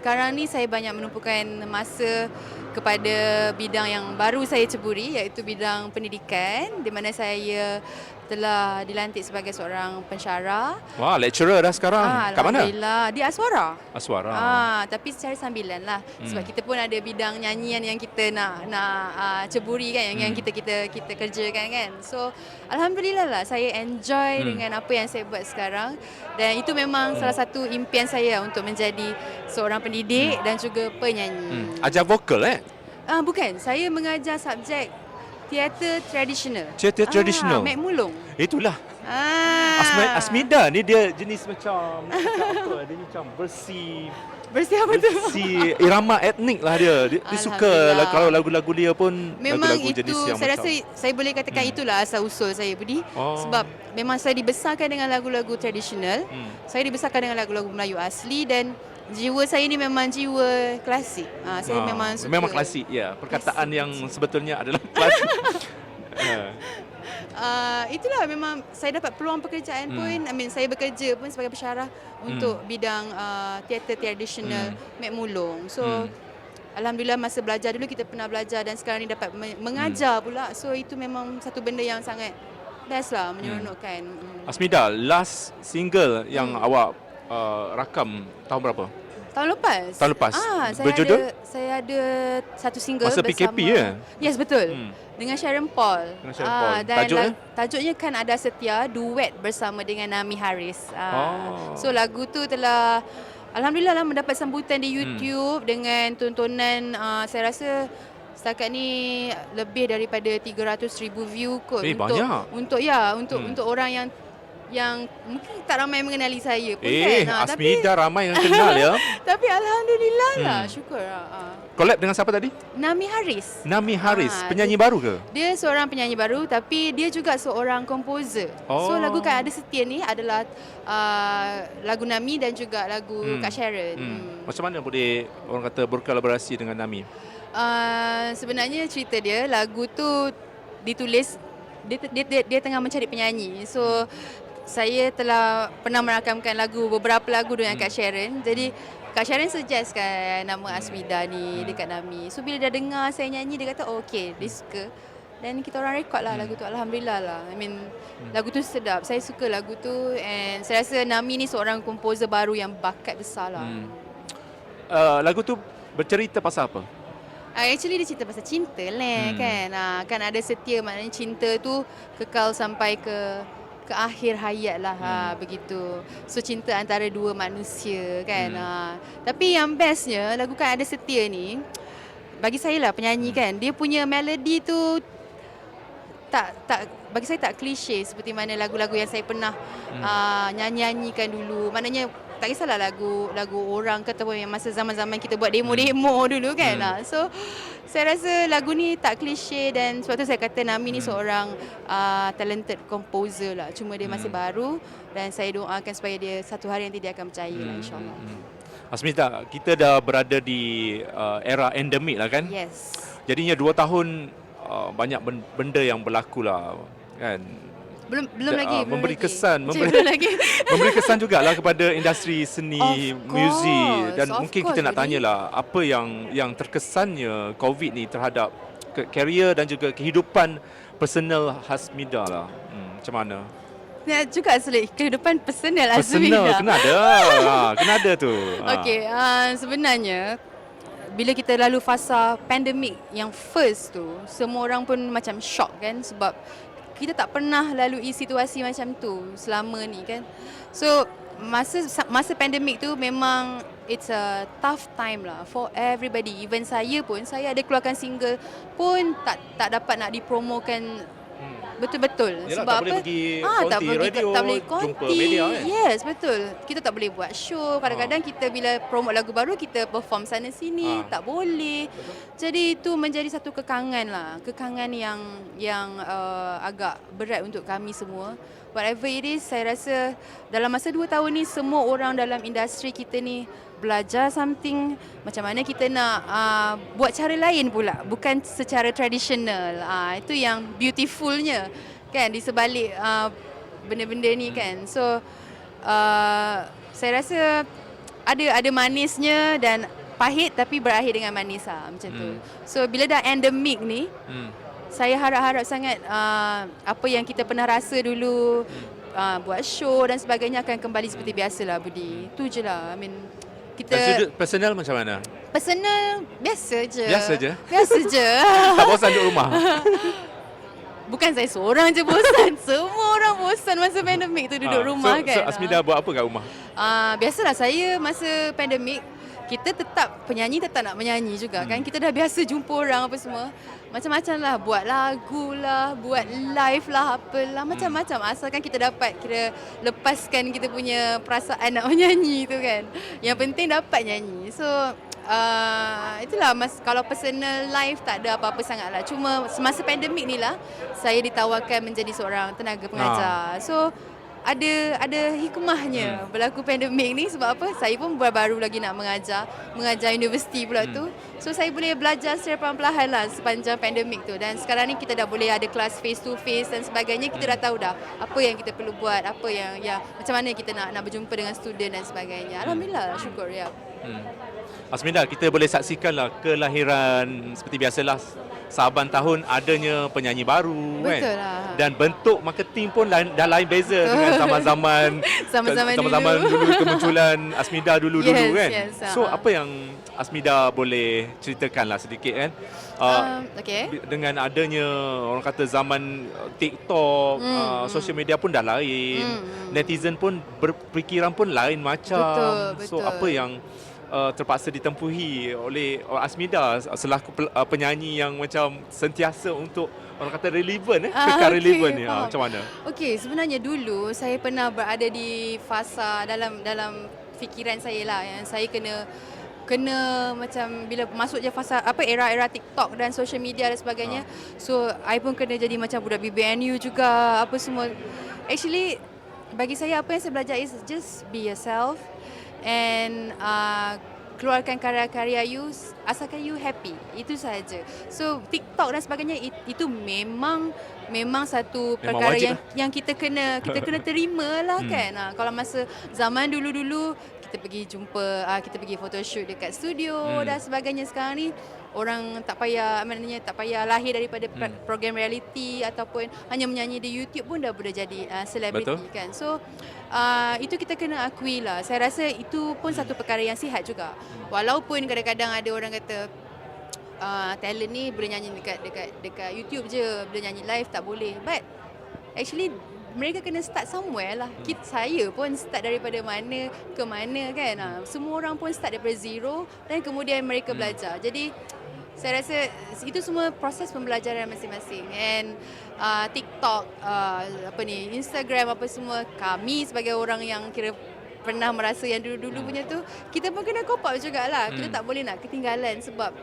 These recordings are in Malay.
sekarang ni saya banyak menumpukan masa kepada bidang yang baru saya ceburi, iaitu bidang pendidikan, di mana saya telah dilantik sebagai seorang pensyarah. Wah, lecturer dah sekarang. Kat mana? Alhamdulillah, di Aswara. Aswara. Tapi secara sambilan lah. Sebab kita pun ada bidang nyanyian yang kita nak ceburi kan, yang kita kerjakan kan. So alhamdulillah lah, saya enjoy dengan apa yang saya buat sekarang, dan itu memang salah satu impian saya untuk menjadi seorang pendidik dan juga penyanyi. Ajar vokal Bukan, saya mengajar subjek teater tradisional. Teater tradisional. Mek Mulung. Itulah. Asmida ni dia jenis macam apa? Dia macam bersih Apa tu? Si irama etnik lah dia. Dia suka kalau lagu-lagu dia pun memang lagu-lagu itu jenis yang saya macam. rasa saya boleh katakan itulah asal usul saya, Budi. Sebab memang saya dibesarkan dengan lagu-lagu tradisional. Saya dibesarkan dengan lagu-lagu Melayu asli, dan jiwa saya ni memang jiwa klasik. Saya memang suka. Memang klasik, ya. Perkataan klasik yang sebetulnya adalah klasik. Itulah memang saya dapat peluang pekerjaan pun. Saya bekerja pun sebagai pensyarah untuk bidang teater tradisional Mek Mulung. So alhamdulillah, masa belajar dulu kita pernah belajar, dan sekarang ni dapat mengajar pula. So itu memang satu benda yang sangat best lah, menyeronokkan. Asmida, last single yang awak rakam tahun berapa? Tahun lepas. Berjudul? Saya ada satu single masa bersama. PKP ya? Yes, betul. Dengan Sharon Paul. Dan Tajuknya? Tajuknya Kan Ada Setia, duet bersama dengan Nami Haris. So lagu tu telah alhamdulillah lah mendapat sambutan di YouTube dengan tontonan, saya rasa setakat ni lebih daripada 300,000 view kot. Banyak. Untuk orang yang mungkin tak ramai mengenali saya pun kan. Asmida ramai yang kenal ya. Tapi alhamdulillah lah, syukur lah. Collab dengan siapa tadi? Nami Haris. Nami Haris, penyanyi baru ke? Dia seorang penyanyi baru, tapi dia juga seorang komposer. So lagu Kan Ada Setia ni adalah lagu Nami dan juga lagu Kak Sharon. Macam mana boleh orang kata berkolaborasi dengan Nami? Sebenarnya cerita dia, lagu tu ditulis, dia tengah mencari penyanyi. So saya telah pernah merakamkan beberapa lagu dengan Kak Sharon. Jadi Kak Sharon suggestkan nama Asmida ni dekat Nami. So bila dia dengar saya nyanyi, dia kata okey, dia suka. Dan kita orang rekod lah lagu tu. Alhamdulillah lah. Lagu tu sedap. Saya suka lagu tu, and saya rasa Nami ni seorang komposer baru yang bakat besar lah. Lagu tu bercerita pasal apa? Actually dia cerita pasal cinta lah kan. Kan ada setia, maknanya cinta tu kekal sampai ke akhir hayat lah, begitu. So cinta antara dua manusia kan. Tapi yang bestnya lagu Kan Ada Setia ni, bagi saya lah penyanyi kan, dia punya melodi tu bagi saya tak klise seperti mana lagu-lagu yang saya pernah nyanyikan dulu. Maknanya tak kisahlah lagu orang ke, ataupun yang masa zaman-zaman kita buat demo-demo dulu kan. So saya rasa lagu ni tak klise, dan sebab tu saya kata Nami ni seorang talented composer lah. Cuma dia masih baru, dan saya doakan supaya dia satu hari nanti dia akan berjaya lah, insyaAllah. Asmida, kita dah berada di era endemik lah kan? Yes. Jadinya 2 tahun banyak benda yang berlaku lah kan? Belum lagi. Memberi kesan Belum kesan jugalah kepada industri seni, muzik, dan mungkin kita nak tanyalah apa yang terkesannya COVID ni terhadap karier dan juga kehidupan personal Asmida lah. Macam mana? Juga kehidupan personal Asmida. Kena ada tu. Okey, sebenarnya bila kita lalu fasa pandemik yang first tu, semua orang pun macam shock kan, sebab kita tak pernah lalui situasi macam tu selama ni kan. So masa pandemik tu memang it's a tough time lah for everybody. Even saya pun, saya ada keluarkan single pun tak dapat nak dipromokan betul-betul. Yalah, sebab tak boleh pergi konti radio, tak boleh jumpa konti. media kan? Yes, betul. Kita tak boleh buat show. Kadang-kadang kita bila promote lagu baru, kita perform sana sini, tak boleh. Betul. Jadi itu menjadi satu kekangan lah. Kekangan yang agak berat untuk kami semua. Whatever it is, saya rasa dalam masa 2 tahun ni semua orang dalam industri kita ni belajar something, macam mana kita nak buat cara lain pula, bukan secara tradisional. Itu yang beautifulnya kan di sebalik benda-benda ni kan. So saya rasa ada manisnya dan pahit tapi berakhir dengan manis lah macam tu. So bila dah endemic ni, saya harap-harap sangat apa yang kita pernah rasa dulu, buat show dan sebagainya akan kembali seperti biasalah Budi. Tu je lah. I mean, kita Dari sudut personal macam mana? personal biasa je. Biasa je? Biasa je. Tak bosan duduk rumah? Bukan saya seorang je bosan. Semua orang bosan masa pandemik tu duduk rumah so, kan. So Asmida buat apa kat rumah? Biasalah saya masa pandemik, kita tetap penyanyi tetap nak menyanyi juga kan. Kita dah biasa jumpa orang apa semua. Macam-macam lah, buat lagu lah, buat live lah, apalah, macam-macam. Asalkan kita dapat kira lepaskan kita punya perasaan nak menyanyi tu kan. Yang penting dapat nyanyi. So itulah kalau personal life tak ada apa-apa sangat lah. Cuma semasa pandemik ni lah saya ditawarkan menjadi seorang tenaga pengajar. So ada hikmahnya berlaku pandemik ni sebab apa? Saya pun baru lagi nak mengajar universiti pula tu. So saya boleh belajar secara perlahan-lahan lah sepanjang pandemik tu. Dan sekarang ni kita dah boleh ada kelas face to face dan sebagainya. Kita dah tahu dah apa yang kita perlu buat, apa yang macam mana kita nak berjumpa dengan student dan sebagainya. Alhamdulillah, syukur ya. Asmida, kita boleh saksikanlah kelahiran seperti biasalah Saban tahun adanya penyanyi baru. Betul kan? lah. Dan bentuk marketing pun dah lain beza dengan zaman-zaman dulu kemunculan Asmida dulu kan. Yes, So apa yang Asmida boleh ceritakanlah sedikit kan? Okay. Dengan adanya orang kata zaman TikTok, social media pun dah lain. Netizen pun berfikiran pun lain macam. Betul. So apa yang terpaksa ditempuhi oleh Asmida selaku penyanyi yang macam sentiasa untuk orang kata relevan kekal relevan ni, macam mana? Okey, sebenarnya dulu saya pernah berada di fasa dalam fikiran saya lah yang saya kena macam bila masuk je fasa era TikTok dan social media dan sebagainya. So I pun kena jadi macam budak BBNU juga apa semua. Actually bagi saya apa yang saya belajar is just be yourself and keluarkan karya-karya you asalkan you happy. Itu sahaja. So TikTok dan sebagainya itu memang satu perkara yang kita kena terima lah kan. Kalau masa zaman dulu-dulu kita pergi jumpa, kita pergi photoshoot dekat studio dan sebagainya. Sekarang ni orang tak payah lahir daripada program reality ataupun hanya menyanyi di YouTube pun dah boleh jadi selebriti kan. So itu kita kena akui lah. Saya rasa itu pun satu perkara yang sihat juga. Walaupun kadang-kadang ada orang kata talent ni boleh nyanyi dekat YouTube je, boleh nyanyi live tak boleh. But actually mereka kena start somewhere lah. Saya pun start daripada mana ke mana kan. Semua orang pun start daripada zero dan kemudian mereka belajar. Jadi saya rasa itu semua proses pembelajaran masing-masing. And TikTok, Instagram apa semua, kami sebagai orang yang kira pernah merasa yang dulu-dulu punya tu, kita pun kena cope up jugalah. Kita tak boleh nak ketinggalan sebab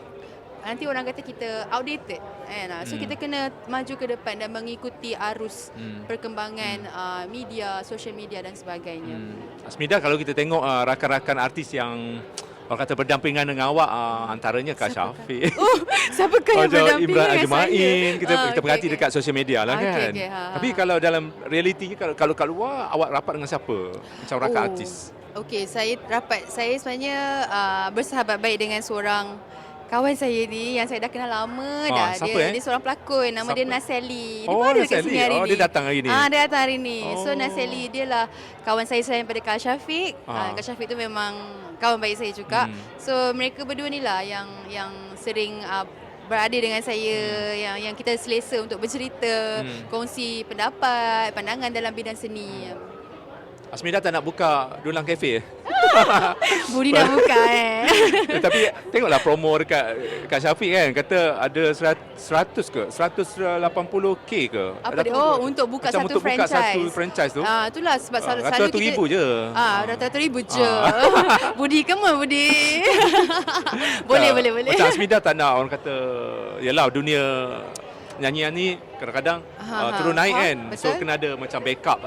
nanti orang kata kita outdated. So kita kena maju ke depan dan mengikuti arus perkembangan media, social media dan sebagainya. Asmida, kalau kita tengok rakan-rakan artis yang orang kata berdampingan dengan awak, antaranya Kak Syafiq. Siapakah yang berdampingan dengan Ajmain, saya? kita perhati dekat social media lah kan. Tapi kalau dalam realiti, kalau kat luar, awak rapat dengan siapa? Macam rakan artis. Okey, saya sebenarnya bersahabat baik dengan seorang kawan saya ni yang saya dah kenal lama dah. Dia seorang pelakon, nama dia Naseli. Dia ada dekat sini hari ni. Dia datang hari ni. Dia datang hari ni. So Naseli dia lah kawan saya selain daripada Kak Syafiq. Kak Syafiq tu memang kawan baik saya juga. So mereka berdua ni lah yang sering berada dengan saya, yang kita selesa untuk bercerita, kongsi pendapat, pandangan dalam bidang seni. Asmida tak nak buka Dulang Cafe? Budi nak buka Tapi tengoklah promo dekat Kak Syafiq kan, kata ada 100 ke 180k ke apa dia? Untuk buka satu franchise tu. Itulah sebab selalu kita ribu je. Rata-rata ribu je. Budi, come on Budi. boleh. Macam Asmida tak nak orang kata, yalah dunia nyanyian ni kadang-kadang turun naik kan. So betul. kena ada macam backup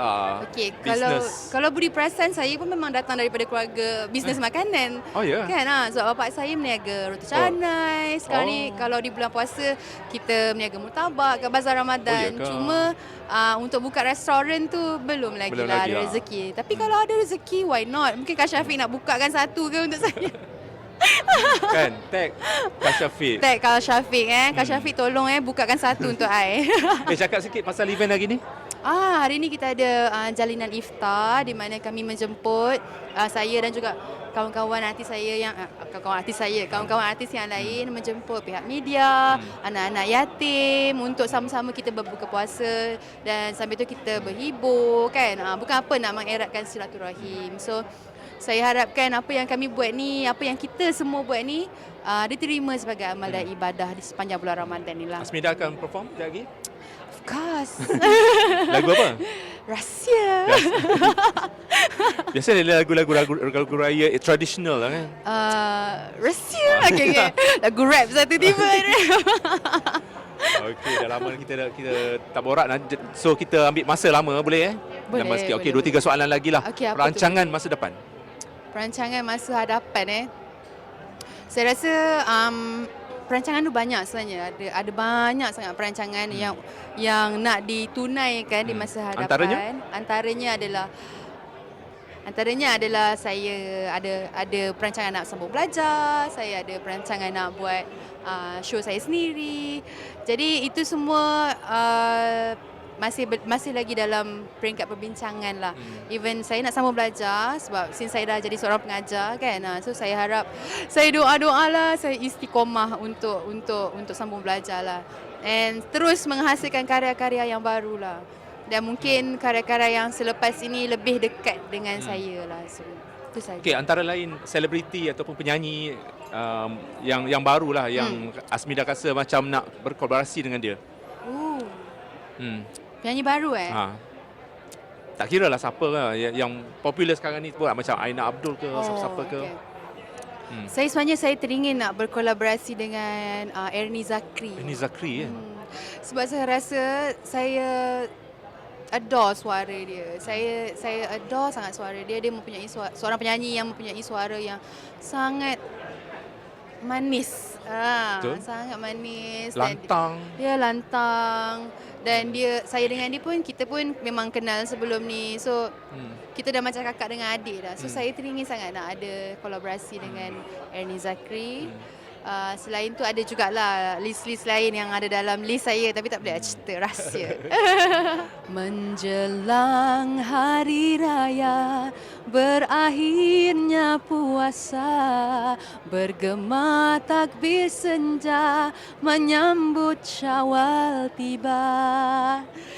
Okey, business. kalau budi perasan saya pun memang datang daripada keluarga bisnes makanan. Oh ya. Kan sebab bapak saya meniaga roti canai. Sekarang ni kalau di bulan puasa kita meniaga murtabak kat bazar Ramadan. ke? Cuma untuk buka restoran tu belum lagi Belum lah lagi ada lah. rezeki. Tapi kalau ada rezeki, why not? Mungkin Kak Syafiq nak bukakan satu ke untuk saya. Kan, tag Kak Syafiq. Tag Kak Syafiq Kak Syafiq tolong bukakan satu untuk I. Cakap sikit pasal event hari ni. Hari ni kita ada jalinan iftar di mana kami menjemput saya dan juga kawan-kawan artis saya yang kawan-kawan artis yang lain menjemput pihak media, anak-anak yatim untuk sama-sama kita berbuka puasa dan sambil tu kita berhibur kan. Bukan apa nak mengeratkan silaturahim. So saya harapkan apa yang kami buat ni, apa yang kita semua buat ni diterima sebagai amal dan ibadah di sepanjang bulan Ramadan ni lah. Asmida akan perform sekejap lagi. Of course. Lagu apa? Rahsia. Biasanya lagu raya tradisional lah kan. Rahsia. Okay. Lagu rap satu tiba. Okey, dah lama kita tak borak. So kita ambil masa lama boleh Boleh, Nambah sikit. Okey, boleh, 2-3 soalan lagi lah. Okey, apa Rancangan masa depan. Perancangan masa hadapan Saya rasa perancangan tu banyak sebenarnya. Ada banyak sangat perancangan yang nak ditunaikan di masa hadapan. Antaranya adalah saya ada perancangan nak sambung belajar, saya ada perancangan nak buat show saya sendiri. Jadi itu semua masih lagi dalam peringkat perbincangan lah. Even saya nak sambung belajar sebab since saya dah jadi seorang pengajar kan. So saya harap saya doa lah saya istiqomah untuk sambung belajar lah. And terus menghasilkan karya-karya yang baru lah. Dan mungkin karya-karya yang selepas ini lebih dekat dengan saya lah. So itu saja. Okey, antara lain selebriti ataupun penyanyi yang baru lah yang Asmida rasa macam nak berkolaborasi dengan dia. Penyanyi baru Tak kira lah siapa lah yang popular sekarang ni pun macam Aina Abdul ke siapa-siapa ke. Okay. Saya teringin nak berkolaborasi dengan Ernie Zakri. Ernie Zakri Sebab saya rasa saya adore suara dia. Saya adore sangat suara dia. Dia mempunyai seorang penyanyi yang mempunyai suara yang sangat manis. Sangat manis. Lantang. Dia lantang. Dan saya dengan dia pun, kita pun memang kenal sebelum ni. So, kita dah macam kakak dengan adik dah. So, saya teringin sangat nak ada kolaborasi dengan Ernie Zakri. Selain tu ada jugalah list-list lain yang ada dalam list saya tapi tak boleh cerita, rahsia. Menjelang hari raya, berakhirnya puasa, bergema takbir senja, menyambut Syawal tiba.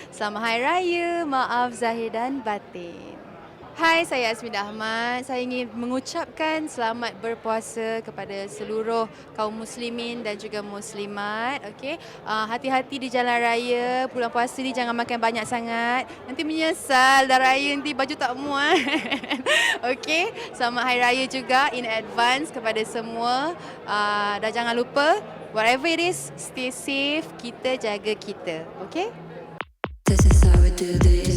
Selamat Hari Raya, maaf zahir dan batin. Hai, saya Asmida Ahmad. Saya ingin mengucapkan selamat berpuasa kepada seluruh kaum muslimin dan juga muslimat. Okey, hati-hati di jalan raya. Bulan puasa ni jangan makan banyak sangat. Nanti menyesal dah raya nanti baju tak muat. Okey, selamat Hari Raya juga in advance kepada semua. Dan jangan lupa, whatever it is, stay safe. Kita jaga kita. Okey? This is how we do this.